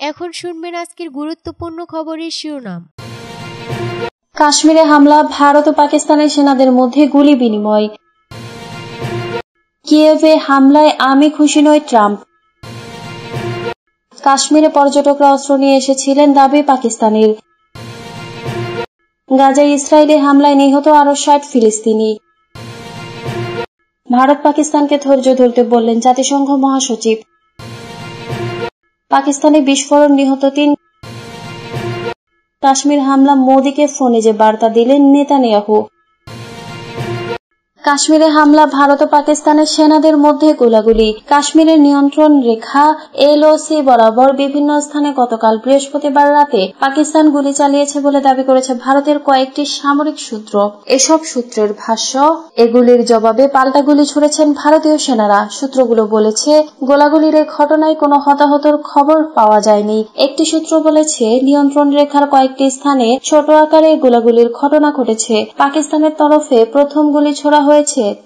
এখন শুনবেন আজকের গুরুত্বপূর্ণ খবরের শিরোনাম। কাশ্মীরে হামলা, ভারত ও পাকিস্তানের সেনাদের মধ্যে গুলি বিনিময়। কিয়েভে হামলায় আমি খুশি নই ট্রাম্প। কাশ্মীরে পর্যটকরা অস্ত্র নিয়ে এসেছিলেন, দাবি পাকিস্তানের। গাজায় ইসরায়েলি হামলায় নিহত আরো 60 ফিলিস্তিনি। ভারত পাকিস্তানকে ধৈর্য ধরতে বললেন জাতিসংঘ মহাসচিব। পাকিস্তানে বিস্ফোরণ, নিহত 3। কাশ্মীর হামলা, মোদিকে ফোনে যে বার্তা দিলেন নেতানিয়াহু। কাশ্মীরে হামলা, ভারত ও পাকিস্তানের সেনাদের মধ্যে গোলাগুলি। কাশ্মীরের নিয়ন্ত্রণ রেখা এলওসি বরাবর বিভিন্ন স্থানে গতকাল বৃহস্পতিবার রাতে পাকিস্তান গুলি চালিয়েছে বলে দাবি করেছে ভারতের কয়েকটি সামরিক সূত্র। এসব সূত্রের ভাষ্য, এগুলির জবাবে পাল্টা গুলি ছুড়েছেন ভারতীয় সেনারা। সূত্রগুলো বলেছে, গোলাগুলির এই ঘটনায় কোনো হতাহতর খবর পাওয়া যায়নি। একটি সূত্র বলেছে, নিয়ন্ত্রণ রেখার কয়েকটি স্থানে ছোট আকারে গোলাগুলির ঘটনা ঘটেছে। পাকিস্তানের তরফে প্রথম গুলি ছোড়া হয়েছে,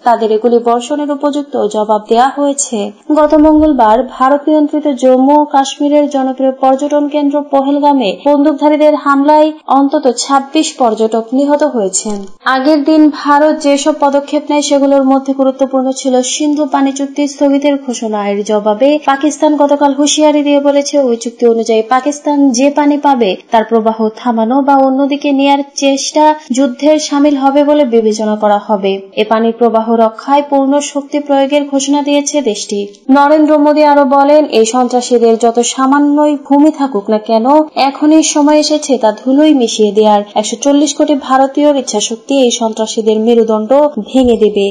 তাদের এগুলি বর্ষণের উপযুক্ত জবাব দেয়া হয়েছে। গত মঙ্গলবার ভারত নিয়ন্ত্রিত জম্মু ও কাশ্মীরের জনপ্রিয় পর্যটন কেন্দ্র পহেলগামে বন্দুকধারীদের হামলায় অন্তত 26 পর্যটক নিহত হয়েছেন। আগের দিন ভারত যেসব পদক্ষেপ নেয় সেগুলোর মধ্যে গুরুত্বপূর্ণ ছিল সিন্ধু পানি চুক্তি স্থগিতের ঘোষণা। এর জবাবে পাকিস্তান গতকাল হুঁশিয়ারি দিয়ে বলেছে, ওই চুক্তি অনুযায়ী পাকিস্তান যে পানি পাবে তার প্রবাহ থামানো বা অন্যদিকে নেয়ার চেষ্টা যুদ্ধের শামিল হবে বলে বিবেচনা করা হবে। এ পানির প্রবাহ রক্ষায় পূর্ণ শক্তি প্রয়োগের ঘোষণা দিয়েছে দেশটি। নরেন্দ্র মোদী আরো বলেন, এই সন্ত্রাসীদের যত সামান্যই ভূমি থাকুক না কেন, এখনই সময় এসেছে তা ধুলোয় মিশিয়ে দেওয়ার। 140 কোটি ভারতীয়র ইচ্ছাশক্তি এই সন্ত্রাসীদের মেরুদণ্ড ভেঙে দেবে।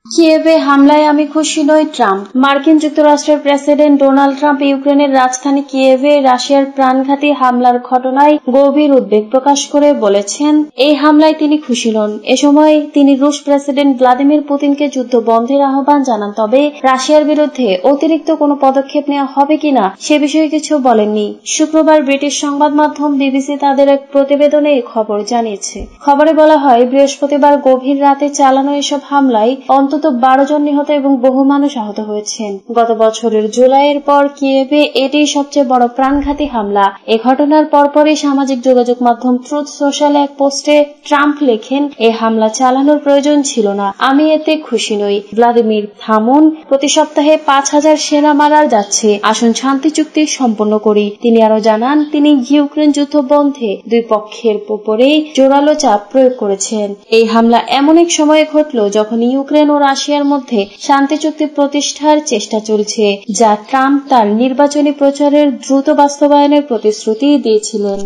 কিয়েভে হামলায় আমি খুশি নই ট্রাম্প। মার্কিন যুক্তরাষ্ট্রের প্রেসিডেন্ট ডোনাল্ড ট্রাম্প ইউক্রেনের রাজধানী কিয়েভে রাশিয়ার প্রাণঘাতী হামলার ঘটনায় গভীর উদ্বেগ প্রকাশ করে বলেছেন, এই হামলায় তিনি খুশি নন। এ সময় তিনি রুশ প্রেসিডেন্ট ভ্লাদিমির পুতিনকে যুদ্ধ বন্ধের আহ্বান জানান, তবে রাশিয়ার বিরুদ্ধে অতিরিক্ত কোনো পদক্ষেপ নেওয়া হবে কিনা সে বিষয়ে কিছু বলেননি। শুক্রবার ব্রিটিশ সংবাদ মাধ্যম বিবিসি তাদের এক প্রতিবেদনে এই খবর জানিয়েছে। খবরে বলা হয়, বৃহস্পতিবার গভীর রাতে চালানো এসব হামলায় অন্তত 12 জন নিহত এবং বহু মানুষ আহত হয়েছেন। গত বছরের জুলাইয়ের পর কিয়েভে এটি সবচেয়ে বড় প্রাণঘাতী হামলা। এ ঘটনার পরপরই সামাজিক যোগাযোগ মাধ্যম ট্রুথ সোশ্যালে এক পোস্টে ট্রাম্প লেখেন, এই হামলা চালানোর প্রয়োজন ছিল না, আমি এতে খুশি নই। ভ্লাদিমির, থামুন, প্রতি সপ্তাহে 5000 সেনা মারা যাচ্ছে, আসুন শান্তি চুক্তি সম্পন্ন করি। তিনি আরো জানান, তিনি ইউক্রেন যুদ্ধ বন্ধে দুই পক্ষের উপরেই জোরালো চাপ প্রয়োগ করেছেন। এই হামলা এমন এক সময়ে ঘটল যখন ইউক্রেন ও রাশিয়ার মধ্যে শান্তি চুক্তি প্রতিষ্ঠার চেষ্টা চলছে, যা ট্রাম্প তার নির্বাচনী প্রচারের দ্রুত বাস্তবায়নের প্রতিশ্রুতি দিয়েছিলেন।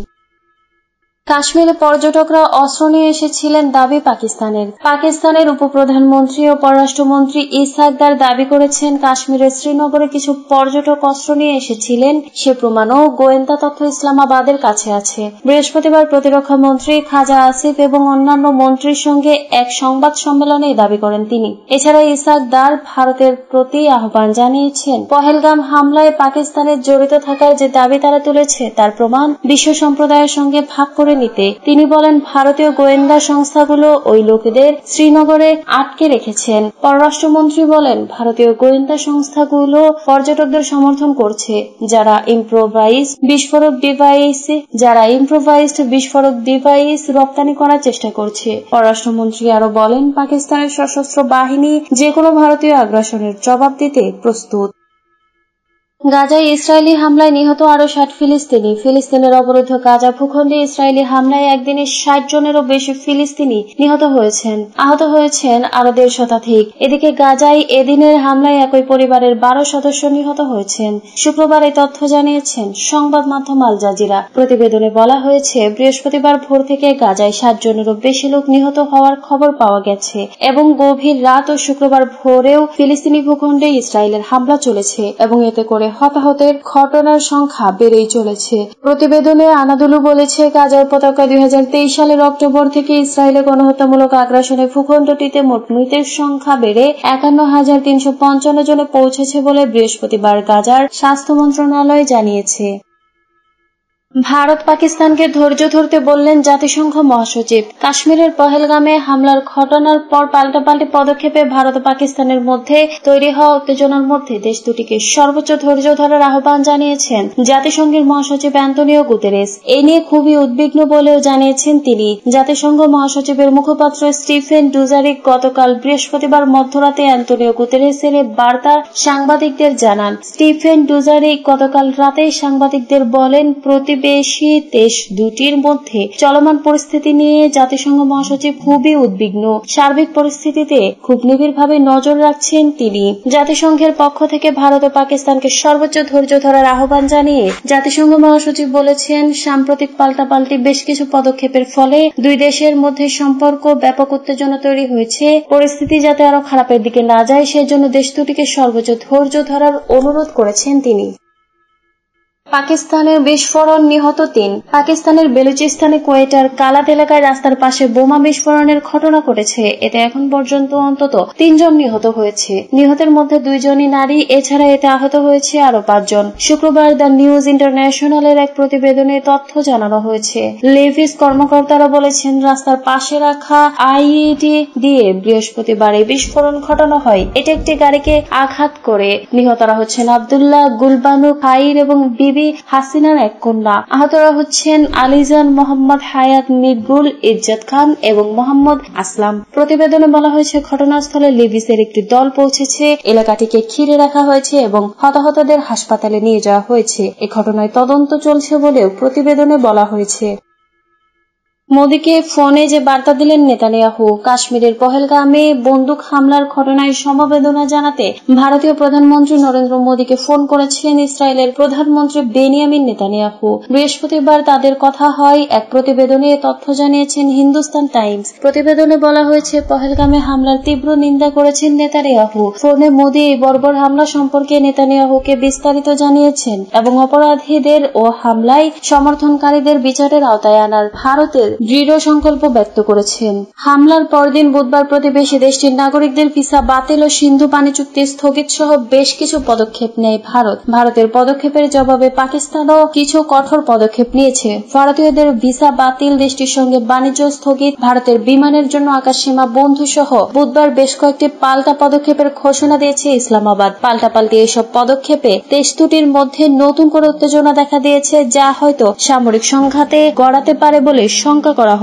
কাশ্মীরে পর্যটকরা অস্ত্র নিয়ে এসেছিলেন, দাবি পাকিস্তানের। পাকিস্তানের উপপ্রধানমন্ত্রী ও পররাষ্ট্রমন্ত্রী ইসহাক দার দাবি করেছেন, কাশ্মীরের শ্রীনগরে কিছু পর্যটক অস্ত্র নিয়ে এসেছিলেন, সে প্রমাণও গোয়েন্দা তথ্য ইসলামাবাদের কাছে আছে। বৃহস্পতিবার প্রতিরক্ষা মন্ত্রী খাজা আসিফ এবং অন্যান্য মন্ত্রীর সঙ্গে এক সংবাদ সম্মেলনে দাবি করেন তিনি। এছাড়া ইসহাক দার ভারতের প্রতি আহ্বান জানিয়েছেন, পহেলগাম হামলায় পাকিস্তানের জড়িত থাকার যে দাবি তারা তুলেছে তার প্রমাণ বিশ্ব সম্প্রদায়ের সঙ্গে ভাগ করে নিতে। তিনি বলেন, ভারতীয় গোয়েন্দা সংস্থাগুলো ওই লোকেদের শ্রীনগরে আটকে রেখেছেন। পররাষ্ট্রমন্ত্রী বলেন, ভারতীয় গোয়েন্দা সংস্থাগুলো পর্যটকদের সমর্থন করছে, যারা ইম্প্রোভাইজড বিস্ফোরক ডিভাইস রপ্তানি করার চেষ্টা করছে। পররাষ্ট্রমন্ত্রী আরো বলেন, পাকিস্তানের সশস্ত্র বাহিনী যে কোনো ভারতীয় আগ্রাসনের জবাব দিতে প্রস্তুত। গাজায় ইসরায়েলি হামলায় নিহত আরো 60 ফিলিস্তিনি। ফিলিস্তিনের অবরুদ্ধ গাজা ভূখণ্ডে ইসরায়েলি হামলায় একদিনে 60 জনেরও বেশি ফিলিস্তিনি নিহত হয়েছেন। আহত হয়েছেন আরো 150 শতাধিক। এদিকে গাজায় এদিনের হামলায় একই পরিবারের 12 সদস্য নিহত হয়েছেন। শুক্রবার এই তথ্য জানিয়েছেন সংবাদ মাধ্যম আল জাজিরা। প্রতিবেদনে বলা হয়েছে, বৃহস্পতিবার ভোর থেকে গাজায় 60 জনেরও বেশি লোক নিহত হওয়ার খবর পাওয়া গেছে এবং গভীর রাত ও শুক্রবার ভোরেও ফিলিস্তিনি ভূখণ্ডে ইসরায়েলের হামলা চলেছে এবং এতে করে হতাহতের ঘটনার সংখ্যা বেড়েই চলেছে। প্রতিবেদনে আনাদুলু বলেছে, গাজার পতাকা 2023 সালের অক্টোবর থেকে ইসরায়েলে গণহত্যামূলক আগ্রাসনে ভূখণ্ডটিতে মোট মৃতের সংখ্যা বেড়ে 51,355 জনে পৌঁছেছে বলে বৃহস্পতিবার গাজার স্বাস্থ্য মন্ত্রণালয় জানিয়েছে। ভারত পাকিস্তানকে ধৈর্য ধরতে বললেন জাতিসংঘ মহাসচিব। কাশ্মীরের পহেলগামে হামলার ঘটনার পর পাল্টাপাল্টি পদক্ষেপে ভারত ও পাকিস্তানের মধ্যে তৈরি হওয়া উত্তেজনার মধ্যে দেশ দুটিকে সর্বোচ্চ ধৈর্য ধরার আহ্বান জানিয়েছেন জাতিসংঘের মহাসচিব অ্যান্টোনিও গুতেরেস। এ নিয়ে খুবই উদ্বিগ্ন বলেও জানিয়েছেন তিনি। জাতিসংঘ মহাসচিবের মুখপাত্র স্টিফেন ডুজারিক গতকাল বৃহস্পতিবার মধ্যরাতে অ্যান্টোনিও গুতেরেসের বার্তা সাংবাদিকদের জানান। স্টিফেন ডুজারিক গতকাল রাতেই সাংবাদিকদের বলেন, প্রতিবেশী দেশ দুটির মধ্যে চলমান পরিস্থিতি নিয়ে জাতিসংঘ মহাসচিব খুবই উদ্বিগ্ন। সার্বিক পরিস্থিতিতে খুব নিবিড়ভাবে নজর রাখছেন তিনি। জাতিসংঘের পক্ষ থেকে ভারত ও পাকিস্তানকে সর্বোচ্চ ধৈর্য ধরার আহ্বান জানিয়ে জাতিসংঘ মহাসচিব বলেছেন, সাম্প্রতিক পাল্টাপাল্টি বেশ কিছু পদক্ষেপের ফলে দুই দেশের মধ্যে সম্পর্ক ব্যাপক উত্তেজনা তৈরি হয়েছে। পরিস্থিতি যাতে আরো খারাপের দিকে না যায় সেজন্য দেশ দুটিকে সর্বোচ্চ ধৈর্য ধরার অনুরোধ করেছেন তিনি। পাকিস্তানের বিস্ফোরণ, নিহত 3। পাকিস্তানের বেলুচিস্তানে কোয়েটার কালাত এলাকায় রাস্তার পাশে বোমা বিস্ফোরণের ঘটনা ঘটেছে। এতে এখন পর্যন্ত অন্তত 3 জন নিহত হয়েছে। নিহতের মধ্যে 2 জনই নারী। এছাড়া এতে আহত হয়েছে আরো 5 জন। শুক্রবার দ্য নিউজ ইন্টারন্যাশনালের এক প্রতিবেদনে তথ্য জানানো হয়েছে। লেভিস কর্মকর্তারা বলেছেন, রাস্তার পাশে রাখা আইইডি দিয়ে বৃহস্পতিবার এই বিস্ফোরণ ঘটানো হয়। এটা একটি গাড়িকে আঘাত করে। নিহতরা হচ্ছেন আব্দুল্লাহ গুলবানু খাইর এবং বিবি হাসিনার এক কন্যা। আহতরা হচ্ছেন আলিজান, মোহাম্মদ হায়াত, মিরগুল, ইজ্জত খান এবং মোহাম্মদ আসলাম। প্রতিবেদনে বলা হয়েছে, ঘটনাস্থলে লেভিসের একটি দল পৌঁছেছে। এলাকাটিকে ঘিরে রাখা হয়েছে এবং হতাহতদের হাসপাতালে নিয়ে যাওয়া হয়েছে। এ ঘটনায় তদন্ত চলছে বলেও প্রতিবেদনে বলা হয়েছে। মোদীকে ফোনে যে বার্তা দিলেন নেতানিয়াহু। কাশ্মীরের পহেলগামে বন্দুক হামলার ঘটনায় সমবেদনা জানাতে ভারতীয় প্রধানমন্ত্রী নরেন্দ্র মোদীকে ফোন করেছেন ইসরায়েলের প্রধানমন্ত্রী বেনিয়ামিন নেতানিয়াহু। বৃহস্পতিবার তাদের কথা হয়। এক প্রতিবেদনে তথ্য জানিয়েছেন হিন্দুস্তান টাইমস। প্রতিবেদনে বলা হয়েছে, পহেলগামে হামলার তীব্র নিন্দা করেছেন নেতানিয়াহু। ফোনে মোদী এই বর্বর হামলা সম্পর্কে নেতানিয়াহুকে বিস্তারিত জানিয়েছেন এবং অপরাধীদের ও হামলায় সমর্থনকারীদের বিচারের আওতায় আনার ভারতের দৃঢ় সংকল্প ব্যক্ত করেছেন। হামলার পরদিন বুধবার প্রতিবেশী দেশটির নাগরিকদের ভিসা বাতিল ও সিন্ধু পানি চুক্তি স্থগিত সহ বেশ কিছু পদক্ষেপ নেয় ভারত। ভারতের পদক্ষেপের জবাবে পাকিস্তানও কিছু কঠোর পদক্ষেপ নিয়েছে। ভারতীয়দের ভিসা বাতিল, দেশটির সঙ্গে বাণিজ্য স্থগিত, ভারতের বিমানের জন্য আকাশসীমা বন্ধ সহ বুধবার বেশ কয়েকটি পাল্টা পদক্ষেপের ঘোষণা দিয়েছে ইসলামাবাদ। পাল্টাপাল্টি এসব পদক্ষেপে দেশ দুটির মধ্যে নতুন করে উত্তেজনা দেখা দিয়েছে, যা হয়তো সামরিক সংঘাতে গড়াতে পারে বলে শঙ্কা করা হচ্ছে।